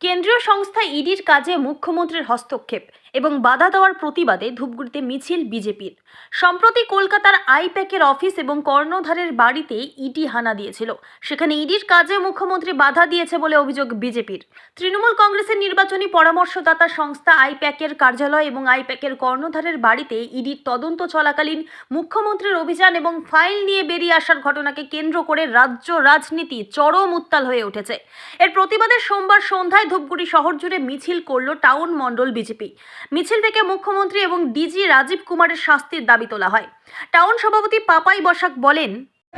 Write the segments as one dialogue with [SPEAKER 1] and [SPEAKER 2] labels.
[SPEAKER 1] কেন্দ্রীয় সংস্থা ইডির কাজে মুখ্যমন্ত্রীর হস্তক্ষেপ এবং বাধা দেওয়ার প্রতিবাদে ধূপগুড়িতে মিছিল বিজেপির। সম্প্রতি কলকাতার আইপ্যাকের অফিস এবং কর্ণধারের বাড়িতে ইডি হানা দিয়েছিল। সেখানে ইডির কাজে মুখ্যমন্ত্রী বাধা দিয়েছে বলে অভিযোগ বিজেপির। তৃণমূল কংগ্রেসের নির্বাচনী পরামর্শদাতা সংস্থা আইপ্যাকের কার্যালয় এবং আইপ্যাকের কর্ণধারের বাড়িতে ইডির তদন্ত চলাকালীন মুখ্যমন্ত্রীর অভিযান এবং ফাইল নিয়ে বেরিয়ে আসার ঘটনাকে কেন্দ্র করে রাজ্য রাজনীতি চরম উত্তাল হয়ে উঠেছে। এর প্রতিবাদে সোমবার সন্ধ্যায় ধূপগুড়ি শহর জুড়ে মিছিল করল টাউন মণ্ডল বিজেপি। মিছিল থেকে মুখ্যমন্ত্রী এবং ডিজি রাজীব কুমারের শাস্তির দাবি তোলা হয়। টাউন সভাপতি পাপাই বসাক বলেন,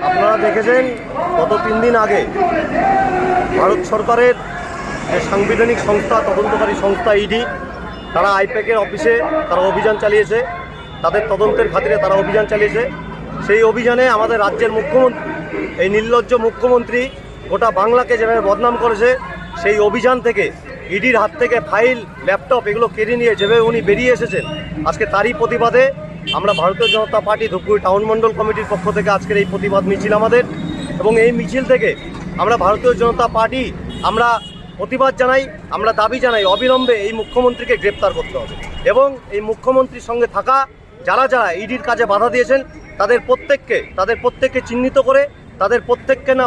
[SPEAKER 2] আপনারা দেখেছেন গত 3 দিন আগে ভারত সরকারের যে সাংবিধানিক সংস্থা, তদন্তকারী সংস্থা ইডি, তারা আইপ্যাকের অফিসে তারা অভিযান চালিয়েছে। তাদের তদন্তের খাতিরে তারা অভিযান চালিয়েছে। সেই অভিযানে আমাদের রাজ্যের মুখ্যমন্ত্রী, এই নির্লজ্জ মুখ্যমন্ত্রী গোটা বাংলাকে যেভাবে বদনাম করেছে, সেই অভিযান থেকে ইডির হাত থেকে ফাইল, ল্যাপটপ এগুলো কেড়ে নিয়ে যেভাবে উনি বেরিয়ে এসেছেন, আজকে তারই প্রতিবাদে আমরা ভারতীয় জনতা পার্টি ধূপগুড়ি টাউন মণ্ডল কমিটির পক্ষ থেকে আজকের এই প্রতিবাদ মিছিল আমাদের। এবং এই মিছিল থেকে আমরা ভারতীয় জনতা পার্টি আমরা প্রতিবাদ জানাই, আমরা দাবি জানাই অবিলম্বে এই মুখ্যমন্ত্রীকে গ্রেপ্তার করতে হবে এবং এই মুখ্যমন্ত্রীর সঙ্গে থাকা যারা যারা ইডির কাজে বাধা দিয়েছেন তাদের প্রত্যেককে চিহ্নিত করে তাদের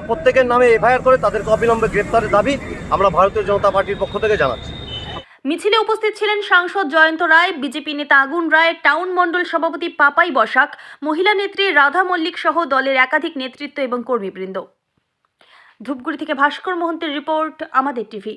[SPEAKER 2] প্রত্যেকের নামে এফআইআর করে তাদেরকে অবিলম্বে গ্রেপ্তারের দাবি আমরা ভারতীয় জনতা পার্টির পক্ষ থেকে জানাচ্ছি।
[SPEAKER 1] মিছিলে উপস্থিত ছিলেন সাংসদ জয়ন্ত রায়, বিজেপি নেতা আগুন রায়, টাউন মণ্ডল সভাপতি পাপাই বসাক, মহিলা নেত্রী রাধা মল্লিক সহ দলের একাধিক নেতৃত্ব এবং কর্মীবৃন্দ। ধূপগুড়ি থেকে ভাস্কর মোহন্তের রিপোর্ট, আমাদের টিভি।